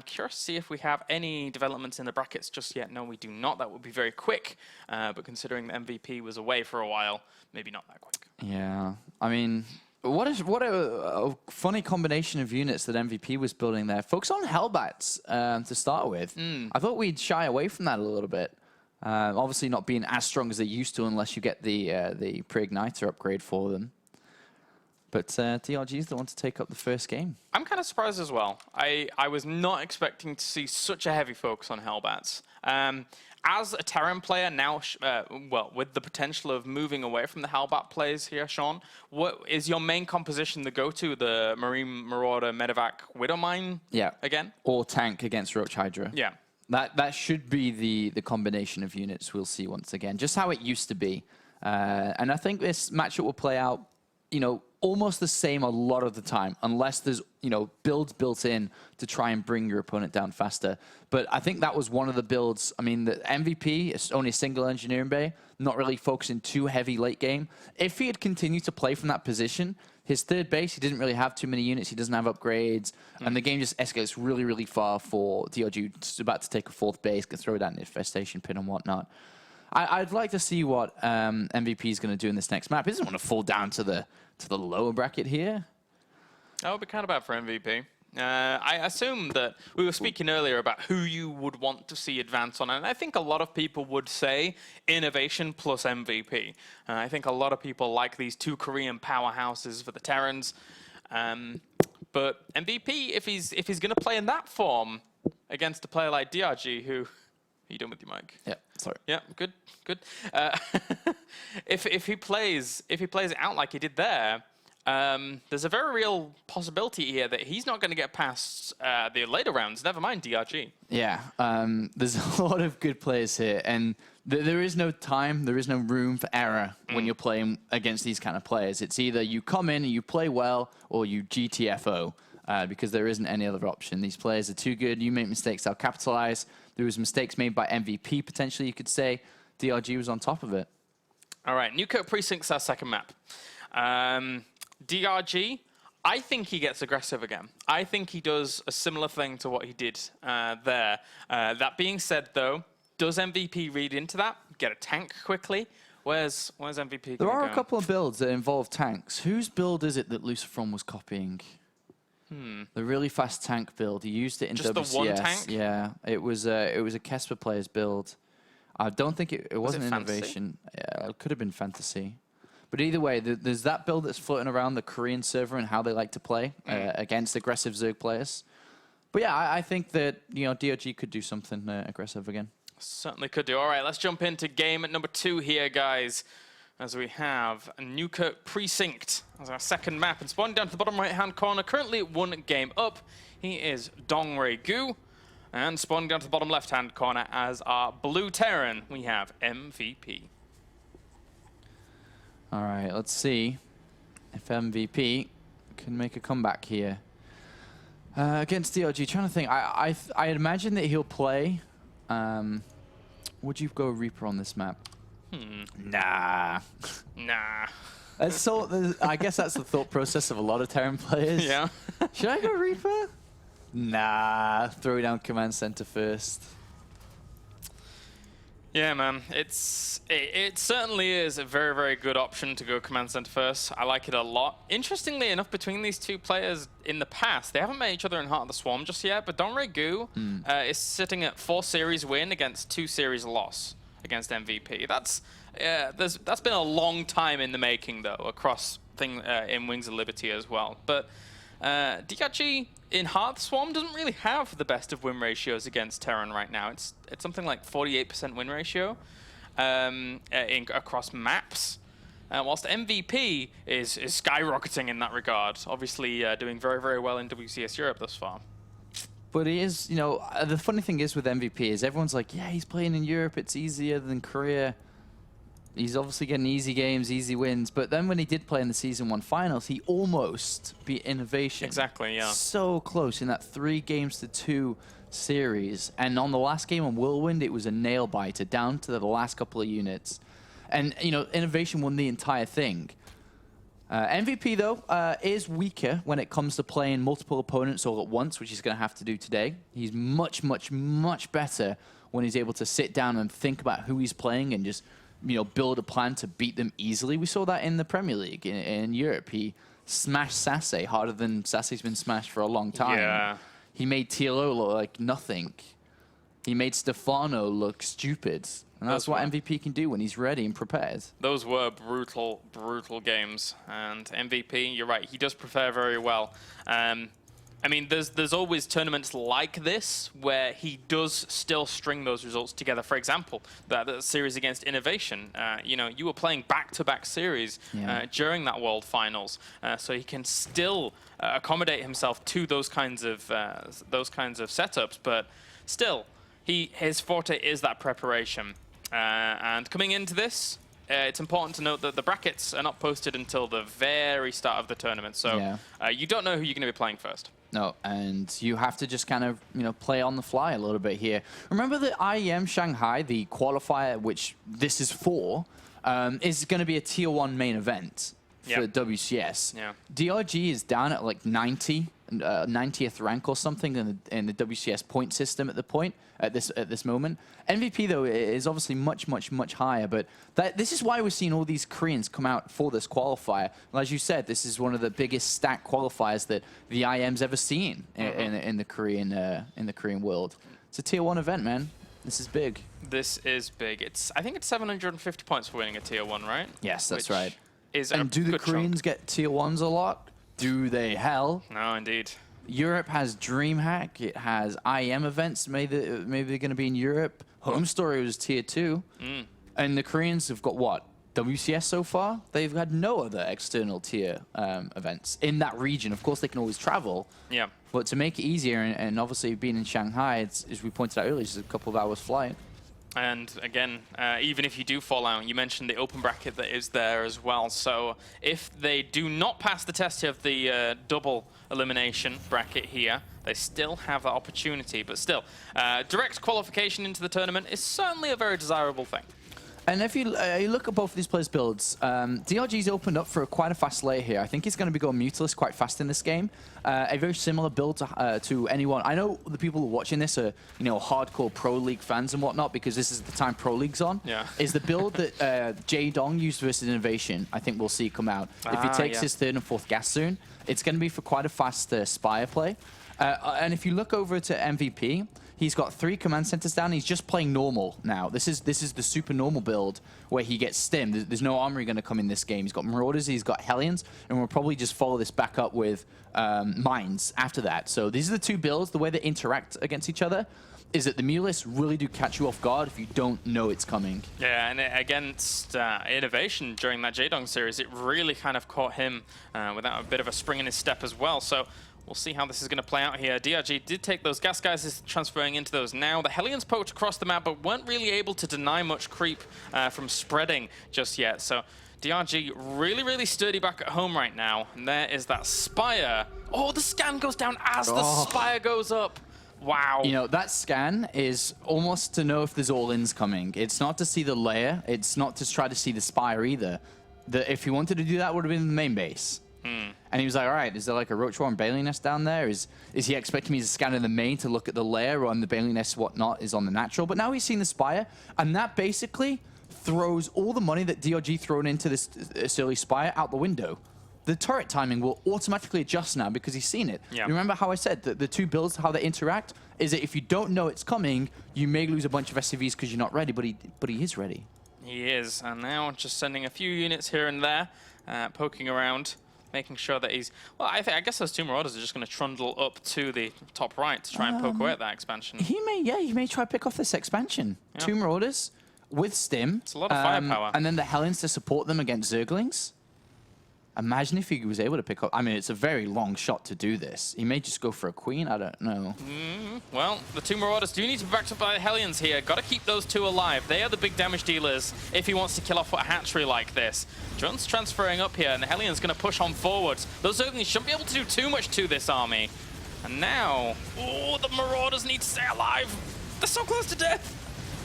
Curious to see if we have any developments in the brackets just yet. No, we do not. That would be very quick. But considering the MVP was away for a while, maybe not that quick. Yeah, I mean, what a funny combination of units that MVP was building there. Focus on Hellbats to start with. I thought we'd shy away from that a little bit. Obviously not being as strong as they used to unless you get the pre-igniter upgrade for them. But DRG is the one to take up the first game. I'm kind of surprised as well. I was not expecting to see such a heavy focus on Hellbats. As a Terran player now, well, with the potential of moving away from the Hellbat plays here, Sean, what is your main composition the go-to? The Marine Marauder Medevac Widowmine? Yeah. Again? Or tank against Roach Hydra. Yeah. That should be the combination of units we'll see once again, just how it used to be. And I think this matchup will play out, you know, almost the same a lot of the time, unless there's, you know, builds built in to try and bring your opponent down faster. But I think that was one of the builds. I mean, the MVP is only a single engineering bay, not really focusing too heavy late game. If he had continued to play from that position, his third base, he didn't really have too many units. He doesn't have upgrades. And the game just escalates really, really far for DRG. Just about to take a 4th base, can throw down an infestation pin and whatnot. I'd like to see what MVP is going to do in this next map. He doesn't want to fall down to the lower bracket here. That would be kind of bad for MVP. I assume that we were speaking earlier about who you would want to see advance on, and I think a lot of people would say Innovation plus MVP. I think a lot of people like these 2 Korean powerhouses for the Terrans. But MVP, if he's going to play in that form against a player like DRG, who... Are you done with your mic? Yeah, sorry. Yeah, good. If he plays it out like he did there, there's a very real possibility here that he's not going to get past the later rounds. Never mind DRG. Yeah, there's a lot of good players here, and there is no time, there is no room for error when you're playing against these kind of players. It's either you come in and you play well, or you GTFO. Because there isn't any other option. These players are too good. You make mistakes, they'll capitalize. There was mistakes made by MVP, potentially, you could say. DRG was on top of it. All right, Newkirk Precinct's our second map. DRG, I think he gets aggressive again. I think he does a similar thing to what he did there. That being said, though, does MVP read into that? Get a tank quickly? Where's MVP There gonna are go? a couple of builds that involve tanks. Whose build is it that Lucifron was copying? The really fast tank build. He used it in Just WCS. the one tank? Yeah, it was a Kesper player's build. I don't think it wasn't Fantasy? Innovation. Yeah, it could have been Fantasy. But either way, there's that build that's floating around the Korean server and how they like to play against aggressive Zerg players. But yeah, I think that DRG could do something aggressive again. Certainly could do. All right, let's jump into game number 2 here, guys. As we have Newkirk Precinct as our second map. And spawning down to the bottom right-hand corner, currently 1 game up. He is DongRaeGu. And spawning down to the bottom left-hand corner as our blue Terran, we have MVP. All right, let's see if MVP can make a comeback here. Against DRG, trying to think. I imagine that he'll play. Would you go Reaper on this map? Nah. Nah. I guess that's the thought process of a lot of Terran players. Yeah. Should I go Reaper? Nah. Throw down Command Center first. Yeah, man. It certainly is a very, very good option to go Command Center first. I like it a lot. Interestingly enough, between these two players in the past, they haven't met each other in Heart of the Swarm just yet, but DongRaeGu is sitting at 4 series win against 2 series loss against MVP. That's been a long time in the making, though, across in Wings of Liberty as well. But DRG in Heart of the Swarm doesn't really have the best of win ratios against Terran right now. It's something like 48% win ratio across maps. Whilst MVP is skyrocketing in that regard, obviously doing very, very well in WCS Europe thus far. But he is, the funny thing is with MVP is everyone's like, yeah, he's playing in Europe, it's easier than Korea. He's obviously getting easy games, easy wins. But then when he did play in the Season 1 finals, he almost beat Innovation. Exactly, yeah. So close in that 3-2 series. And on the last game on Whirlwind, it was a nail-biter down to the last couple of units. And, Innovation won the entire thing. MVP, though, is weaker when it comes to playing multiple opponents all at once, which he's going to have to do today. He's much, much, much better when he's able to sit down and think about who he's playing and just build a plan to beat them easily. We saw that in the Premier League in Europe. He smashed Sasse harder than Sasse's been smashed for a long time. Yeah. He made TLO look like nothing. He made Stefano look stupid. And that's what MVP can do when he's ready and prepared. Those were brutal, brutal games. And MVP, you're right, he does prepare very well. I mean, there's always tournaments like this where he does still string those results together. For example, that series against Innovation, you were playing back-to-back series during that World Finals, so he can still accommodate himself to those kinds of setups. But still, his forte is that preparation. And coming into this, it's important to note that the brackets are not posted until the very start of the tournament, so you don't know who you're going to be playing first. No, and you have to just kind of, play on the fly a little bit here. Remember the IEM Shanghai, the qualifier, which this is for, is going to be a Tier 1 main event for WCS. Yeah. DRG is down at like 90th rank or something in the WCS point system at this moment. MVP though is obviously much, much, much higher, but this is why we're seeing all these Koreans come out for this qualifier. And as you said, this is one of the biggest stack qualifiers that the IEM's ever seen in the Korean world. It's a Tier 1 event, man. This is big. This is big. I think it's 750 points for winning a Tier 1, right? Yes, that's Which right. Is and a do the good Koreans get Tier 1s a lot? Do they? Hell. No, indeed. Europe has DreamHack. It has IEM events. Maybe they're going to be in Europe. Home Story was Tier 2. And the Koreans have got what? WCS so far? They've had no other external tier events in that region. Of course, they can always travel. Yeah. But to make it easier, and obviously being in Shanghai, as we pointed out earlier, it's a couple of hours flight. And again, even if you do fall out, you mentioned the open bracket that is there as well. So if they do not pass the test of the double elimination bracket here, they still have that opportunity. But still, direct qualification into the tournament is certainly a very desirable thing. And if you look at both of these players' builds, DRG's opened up for quite a fast layer here. I think he's going to be going Mutalist quite fast in this game. A very similar build to anyone. I know the people who are watching this are, hardcore Pro League fans and whatnot, because this is the time Pro League's on. Yeah. Is the build that Dong used versus Innovation, I think we'll see come out. If he takes his 3rd and 4th gas soon, it's going to be for quite a fast Spire play. And if you look over to MVP, he's got 3 command centers down. He's just playing normal now. This is the super normal build where he gets stim. There's no armory going to come in this game. He's got Marauders, he's got Hellions, and we'll probably just follow this back up with Mines after that. So these are the 2 builds. The way they interact against each other is that the Mutalists really do catch you off guard if you don't know it's coming. Yeah, and against Innovation during that Dong series, it really kind of caught him without a bit of a spring in his step as well. So we'll see how this is going to play out here. DRG did take those gas guys, is transferring into those now. The Hellions poked across the map, but weren't really able to deny much creep from spreading just yet. So DRG really, really sturdy back at home right now. And there is that Spire. Oh, the scan goes down as the Spire goes up. Wow. That scan is almost to know if there's all-ins coming. It's not to see the layer. It's not to try to see the Spire either. If he wanted to do that, would have been in the main base. And he was like, all right, is there like a Roach War and Bailey Nest down there? Is he expecting me to scan in the main to look at the layer, on the Bailey Nest, whatnot, is on the natural? But now he's seen the Spire, and that basically throws all the money that DRG thrown into this early Spire out the window. The turret timing will automatically adjust now because he's seen it. Yeah. Remember how I said that the 2 builds, how they interact, is that if you don't know it's coming, you may lose a bunch of SCVs because you're not ready, but he is ready. He is, and now just sending a few units here and there, poking around, making sure that he's... Well, I guess those 2 Marauders are just going to trundle up to the top right to try and poke away at that expansion. He may try to pick off this expansion. Yeah. 2 Marauders with Stim. It's a lot of firepower. And then the Hellions to support them against Zerglings. Imagine if he was able to pick up... I mean, it's a very long shot to do this. He may just go for a Queen. I don't know. Well, the 2 Marauders do need to be backed up by the Hellions here. Got to keep those 2 alive. They are the big damage dealers if he wants to kill off a hatchery like this. Drone's transferring up here, and the Hellions going to push on forwards. Those Zerglings shouldn't be able to do too much to this army. And now... Oh, the Marauders need to stay alive. They're so close to death.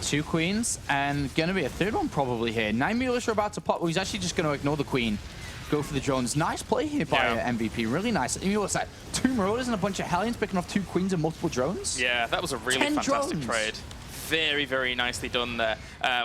2 Queens, and going to be a 3rd one probably here. 9 Mulish are about to pop. Well, he's actually just going to ignore the Queen. Go for the drones. Nice play here by MVP. Really nice. What's that? 2 Marauders and a bunch of Hellions picking off 2 Queens and multiple drones? Yeah, that was a really fantastic trade. Very, very nicely done there.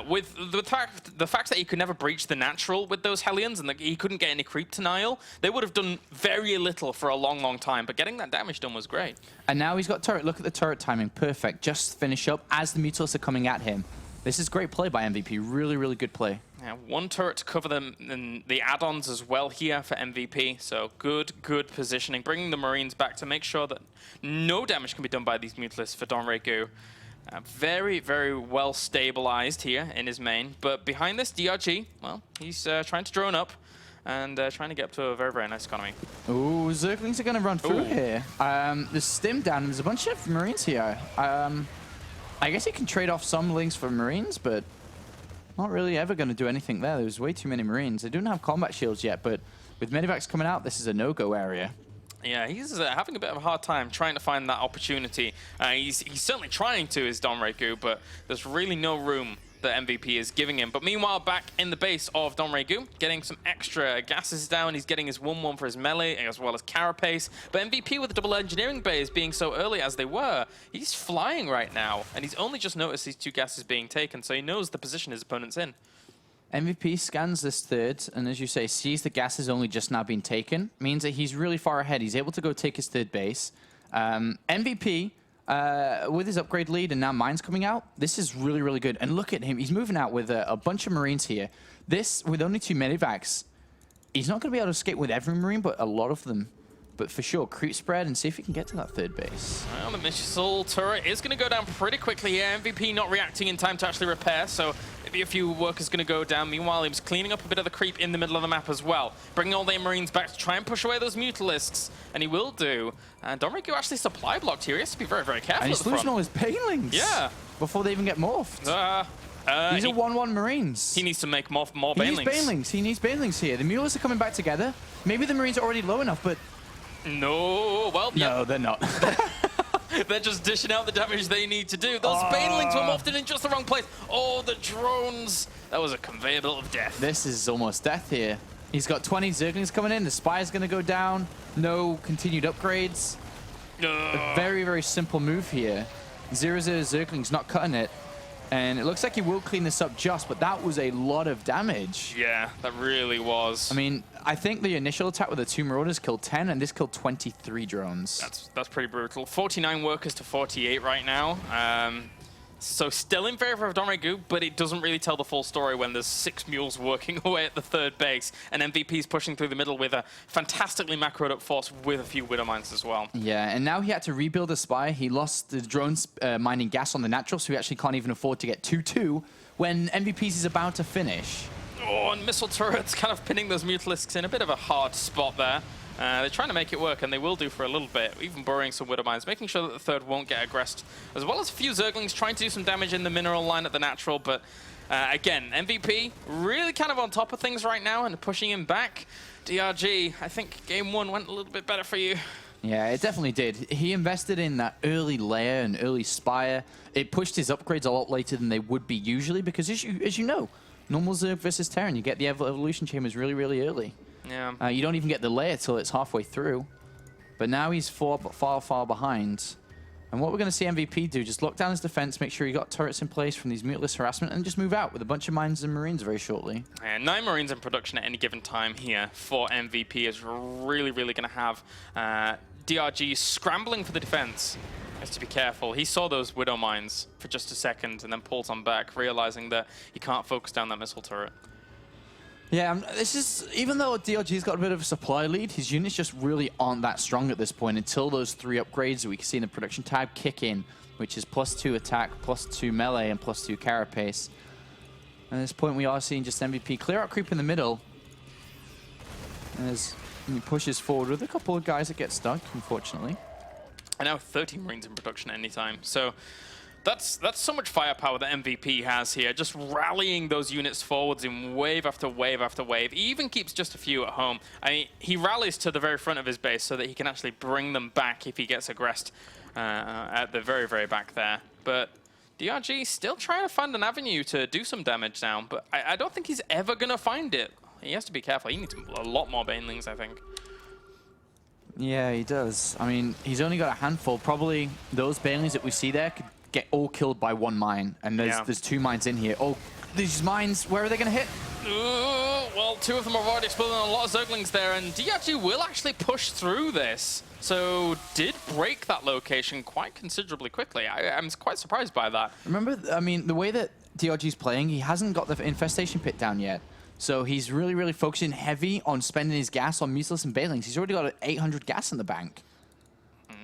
With the fact that he could never breach the natural with those Hellions and that he couldn't get any creep denial, they would have done very little for a long, long time. But getting that damage done was great. And now he's got turret. Look at the turret timing. Perfect. Just finish up as the Mutalists are coming at him. This is great play by MVP. Really, really good play. Yeah, 1 turret to cover them and the add-ons as well here for MVP. So good positioning. Bringing the Marines back to make sure that no damage can be done by these Mutalists for DongRaeGu. Very, very well stabilized here in his main. But behind this, DRG, well, he's trying to drone up and trying to get up to a very, very nice economy. Ooh, Zerglings are going to run through here. There's Stim down, and there's a bunch of Marines here. I guess he can trade off some links for Marines, but not really ever going to do anything there. There's way too many Marines. They don't have combat shields yet, but with Medivacs coming out, this is a no-go area. Yeah, he's having a bit of a hard time trying to find that opportunity. He's certainly trying to, is DongRaeGu, but there's really no room that MVP is giving him. But meanwhile, back in the base of DongRaeGu, getting some extra gases down. He's getting his 1-1 for his melee, as well as Carapace. But MVP with the double engineering bays being so early as they were, he's flying right now. And he's only just noticed these 2 gases being taken, so he knows the position his opponent's in. MVP scans this 3rd, and as you say, sees the gases only just now being taken. Means that he's really far ahead. He's able to go take his 3rd base. MVP... with his upgrade lead and now Mines coming out, this is really, really good. And look at him. He's moving out with a bunch of Marines here. This, with only 2 Medivacs, he's not going to be able to escape with every Marine, but a lot of them. But for sure, creep spread and see if he can get to that 3rd base. Well, the missile turret is going to go down pretty quickly here. MVP not reacting in time to actually repair, so maybe a few workers going to go down. Meanwhile, he was cleaning up a bit of the creep in the middle of the map as well. Bringing all their Marines back to try and push away those Mutalisks, and he will do. And DongRaeGu actually supply blocked here. He has to be very, very careful. And he's losing all his Banelings. Yeah. Before they even get morphed. These are 1-1 Marines. He needs to make more Banelings. He needs Banelings here. The Mules are coming back together. Maybe the Marines are already low enough, but... No, well... No, they're not. They're just dishing out the damage they need to do. Those banelings were muffed in just the wrong place. Oh, the drones. That was a conveyor belt of death. This is almost death here. He's got 20 Zerglings coming in. The Spire's going to go down. No continued upgrades. A very, very simple move here. 0-0 Zerglings not cutting it. And it looks like he will clean this up just, but that was a lot of damage. Yeah, that really was. I mean, I think the initial attack with the 2 Marauders killed 10, and this killed 23 drones. That's pretty brutal. 49 workers to 48 right now. So still in favor of DongRaeGu, but it doesn't really tell the full story when there's 6 mules working away at the 3rd base, and MVP's pushing through the middle with a fantastically macroed up force with a few Widow Mines as well. Yeah, and now he had to rebuild a Spire. He lost the drones mining gas on the natural, so he actually can't even afford to get 2-2 when MVP's is about to finish. Oh, and missile turrets kind of pinning those Mutalisks in a bit of a hard spot there. They're trying to make it work, and they will do for a little bit, even burrowing some Widow Mines, making sure that the 3rd won't get aggressed, as well as a few Zerglings trying to do some damage in the mineral line at the natural, but again, MVP really kind of on top of things right now and pushing him back. DRG, I think game 1 went a little bit better for you. Yeah, it definitely did. He invested in that early layer and early Spire. It pushed his upgrades a lot later than they would be usually, because as you know, normal Zerg versus Terran, you get the evolution chambers really, really early. Yeah. You don't even get the layer till it's halfway through. But now he's far behind. And what we're going to see MVP do, just lock down his defense, make sure he got turrets in place from these mutalist harassment, and just move out with a bunch of mines and marines very shortly. And 9 marines in production at any given time here for MVP is really, really going to have DRG scrambling for the defense. Has to be careful. He saw those Widow Mines for just a second and then pulls on back, realizing that he can't focus down that missile turret. Yeah, this is, even though DRG's got a bit of a supply lead, his units just really aren't that strong at this point until those 3 upgrades that we can see in the production tab kick in, which is +2 attack, +2 melee, and +2 carapace. At this point, we are seeing just MVP clear out creep in the middle. As he pushes forward with a couple of guys that get stuck, unfortunately. And now 30 marines in production at any time. So that's so much firepower that MVP has here, just rallying those units forwards in wave after wave after wave. He even keeps just a few at home. I mean, he rallies to the very front of his base so that he can actually bring them back if he gets aggressed at the very, very back there. But DRG still trying to find an avenue to do some damage now, but I don't think he's ever going to find it. He has to be careful. He needs a lot more banelings, I think. Yeah, he does. I mean, he's only got a handful. Probably those banelings that we see there could get all killed by 1 mine, and there's 2 mines in here. Oh, these mines, where are they going to hit? Well, 2 of them have already exploded on a lot of Zerglings there, and DRG will actually push through this. So did break that location quite considerably quickly. I'm quite surprised by that. Remember, I mean, the way that DRG's playing, he hasn't got the infestation pit down yet. So he's really, really focusing heavy on spending his gas on Mutalist and Banelings. He's already got 800 gas in the bank.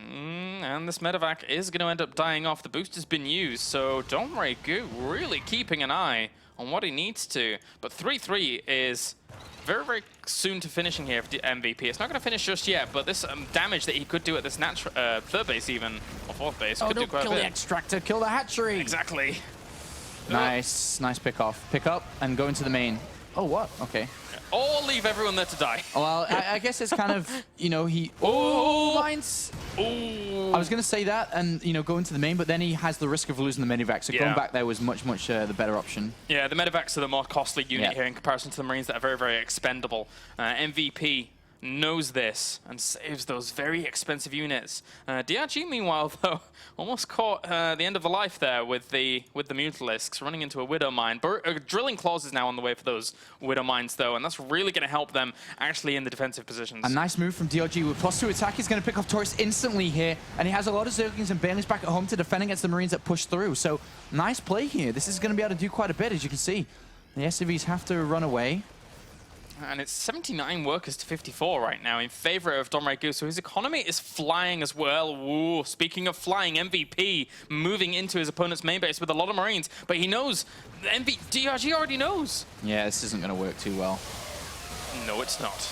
And this medevac is going to end up dying off. The boost has been used, so DongRaeGu really keeping an eye on what he needs to. But 3-3 is very, very soon to finishing here for the MVP. It's not going to finish just yet, but this damage that he could do at this 3rd base even, or 4th base, could do quite a bit. Kill the extractor, kill the hatchery. Exactly. Nice pick off. Pick up and go into the main. Oh, what? Okay. Or leave everyone there to die. Well, I guess it's kind of, you know, he... Oh, mines! Oh! I was going to say that and, you know, go into the main, but then he has the risk of losing the medevac, so going back there was much the better option. Yeah, the medevacs are the more costly unit here in comparison to the marines that are very, very expendable. MVP knows this and saves those very expensive units. DRG, meanwhile, though, almost caught the end of the life there with the Mutalisks, running into a Widow Mine. Drilling Claws is now on the way for those Widow Mines, though, and that's really going to help them actually in the defensive positions. A nice move from DRG with +2 attack. He's going to pick off Taurus instantly here, and he has a lot of Zerglings and Banelings back at home to defend against the Marines that push through. So, nice play here. This is going to be able to do quite a bit, as you can see. The SCVs have to run away. And it's 79 workers to 54 right now in favor of DongRaeGu, so his economy is flying as well. Ooh, speaking of flying, MVP moving into his opponent's main base with a lot of Marines, but he knows, DRG already knows. Yeah, this isn't going to work too well. No, it's not.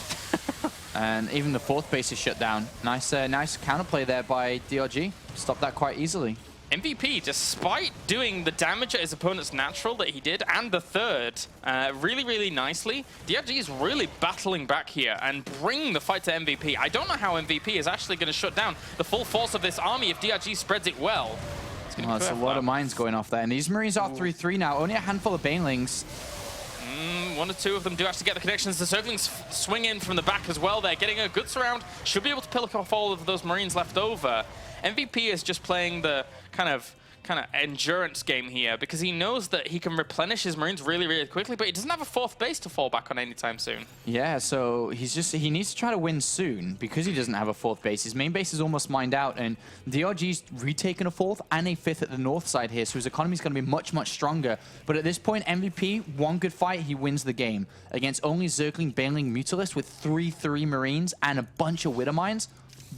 And even the 4th base is shut down. Nice counterplay there by DRG. Stopped that quite easily. MVP, despite doing the damage at his opponent's natural that he did, and the third, really, really nicely, DRG is really battling back here and bringing the fight to MVP. I don't know how MVP is actually going to shut down the full force of this army if DRG spreads it well. Well, that's a lot of mines going off there. And these Marines are 3-3 now. Only a handful of Banelings. One or two of them do actually get the connections. The Zerglings swing in from the back as well. They're getting a good surround. Should be able to pick off all of those Marines left over. MVP is just playing the kind of endurance game here because he knows that he can replenish his Marines really, really quickly, but he doesn't have a fourth base to fall back on anytime soon. Yeah, so he needs to try to win soon because he doesn't have a fourth base. His main base is almost mined out, and DRG's retaken a fourth and a fifth at the north side here, so his economy is going to be much, much stronger. But at this point, MVP, one good fight, he wins the game. Against only Zergling, Baneling, Mutalisk with 3-3 Marines and a bunch of Widow Mines,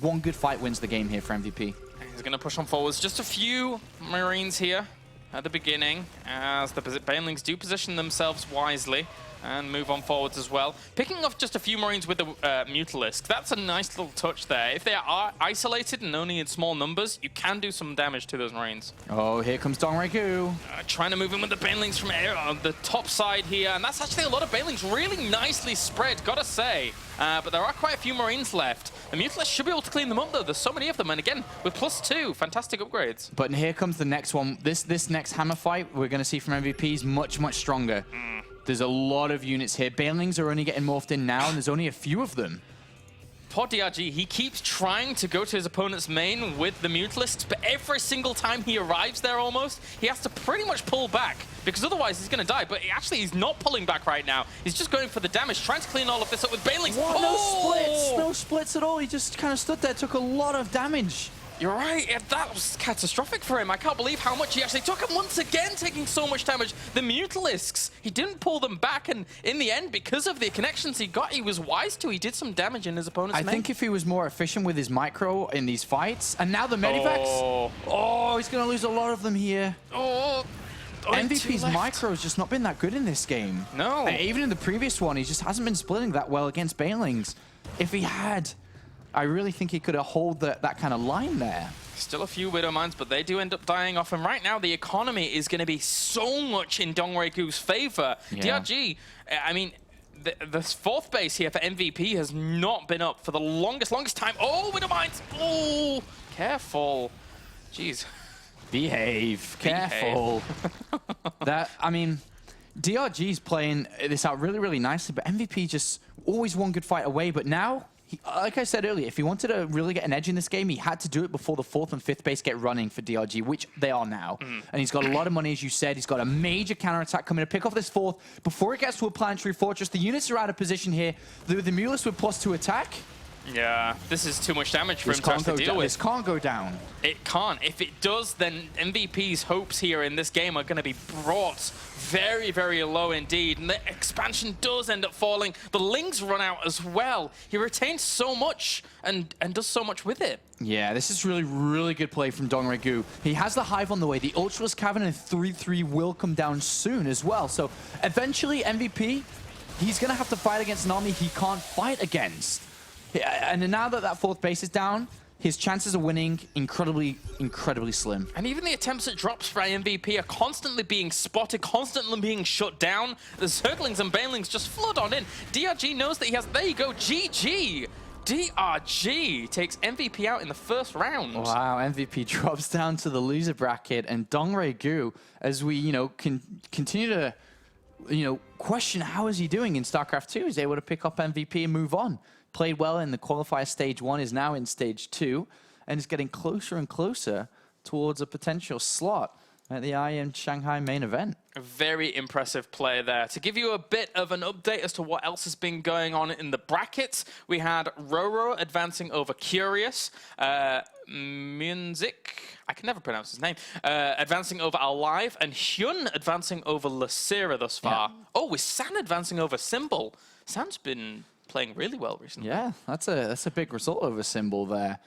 one good fight wins the game here for MVP. He's going to push on forwards. Just a few Marines here at the beginning as the Banelings do position themselves wisely and move on forwards as well. Picking off just a few Marines with the Mutalisk, that's a nice little touch there. If they are isolated and only in small numbers, you can do some damage to those Marines. Oh, here comes DongRaeGu. Trying to move in with the Banelings from on the top side here, and that's actually a lot of Banelings really nicely spread, gotta say. But there are quite a few Marines left. The Mutalisk should be able to clean them up, though. There's so many of them, and again, with +2, fantastic upgrades. But here comes the next one. This next hammer fight we're going to see from MVP is much, much stronger. There's a lot of units here. Banelings are only getting morphed in now, and there's only a few of them. Poor DRG, he keeps trying to go to his opponent's main with the Mutalisks, but every single time he arrives there almost, he has to pretty much pull back, because otherwise he's going to die. But actually, he's not pulling back right now. He's just going for the damage, trying to clean all of this up with Banelings. What? Oh! No splits! No splits at all. He just kind of stood there, took a lot of damage. You're right, yeah, that was catastrophic for him. I can't believe how much he actually took, and once again taking so much damage. The Mutalisks, he didn't pull them back, and in the end, because of the connections he got, he was wise to. He did some damage in his opponent's main. I think if he was more efficient with his micro in these fights, and now the Medivacs. Oh, he's going to lose a lot of them here. MVP's micro's just not been that good in this game. No. And even in the previous one, he just hasn't been splitting that well against Banelings. If he had, I really think he could have held that kind of line there. Still a few Widow Mines, but they do end up dying off. And right now, the economy is going to be so much in DongRaeGu's favor. Yeah. DRG, I mean, the fourth base here for MVP has not been up for the longest time. Oh, Widow Mines! Oh, careful. Jeez. Behave. Careful. I mean, DRG's playing this out really, really nicely, but MVP just always one good fight away. But now, like I said earlier, if he wanted to really get an edge in this game, he had to do it before the fourth and fifth base get running for DRG, which they are now. And he's got a lot of money, as you said. He's got a major counterattack coming to pick off this fourth. Before it gets to a planetary fortress, the units are out of position here. The Mutalisk with +2 attack. Yeah, this is too much damage for him to have to deal with. This can't go down. It can't. If it does, then MVP's hopes here in this game are going to be brought very, very low indeed. And the expansion does end up falling. The Lings run out as well. He retains so much and does so much with it. Yeah, this is really, really good play from DongRaeGu. He has the Hive on the way. The Ultralisk Cavern and 3-3 will come down soon as well. So eventually MVP, he's going to have to fight against an army he can't fight against. And now that fourth base is down, his chances of winning incredibly, incredibly slim. And even the attempts at drops by MVP are constantly being spotted, constantly being shut down. The Zerglings and Banelings just flood on in. DRG knows that he has... There you go, GG! DRG takes MVP out in the first round. Wow, MVP drops down to the loser bracket, and DongRaeGu, as we, continue to, question how is he doing in StarCraft 2, is able to pick up MVP and move on. Played well in the qualifier stage 1, is now in stage 2, and is getting closer and closer towards a potential slot at the IEM Shanghai main event. A very impressive play there. To give you a bit of an update as to what else has been going on in the brackets, we had Roro advancing over Curious, Munzik, I can never pronounce his name, advancing over Alive, and Hyun advancing over Lysira thus far. Yeah. Oh, with San advancing over Symbol. San's been playing really well recently. Yeah, that's a big result over Symbol there.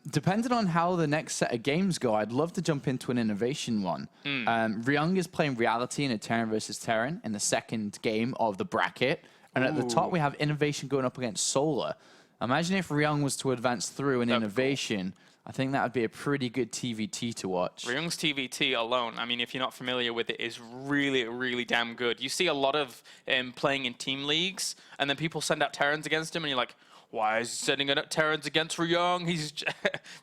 Depending on how the next set of games go, I'd love to jump into an innovation one. Ryung is playing Reality in a Terran versus Terran in the second game of the bracket. And at the top, we have Innovation going up against Solar. Imagine if Ryung was to advance through an Innovation I think that would be a pretty good TVT to watch. Ryung's TVT alone, I mean, if you're not familiar with it, is really, really damn good. You see a lot of him playing in team leagues, and then people send out Terrans against him, and you're like, why is he sending out Terrans against Ryung?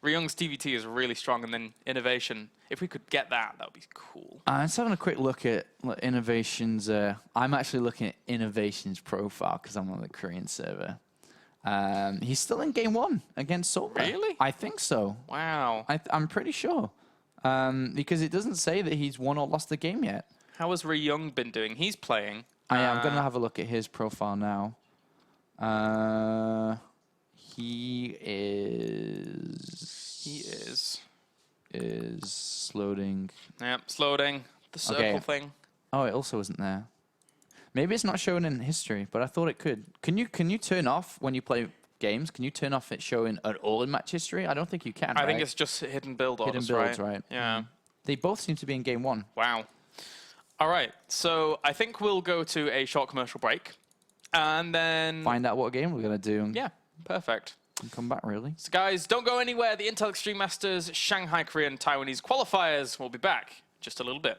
Ryung's TVT is really strong, and then Innovation. If we could get that, that would be cool. I'm just having a quick look at Innovation's. I'm actually looking at Innovation's profile because I'm on the Korean server. He's still in game 1 against Solver. Really? I think so. Wow. I'm pretty sure. Because it doesn't say that he's won or lost the game yet. How has Ryung been doing? He's playing. I'm going to have a look at his profile now. He is loading. Yep, it's loading. The circle thing. Oh, it also isn't there. Maybe it's not showing in history, but I thought it could. Can you turn off when you play games? Can you turn off it showing at all in match history? I don't think you can. I think it's just hidden build orders, hidden builds, right? Yeah. They both seem to be in game 1. Wow. All right, so I think we'll go to a short commercial break, and then Find out what game we're gonna do. yeah, perfect. And come back really. So guys, don't go anywhere. The Intel Extreme Masters Shanghai Korean Taiwanese qualifiers will be back in just a little bit.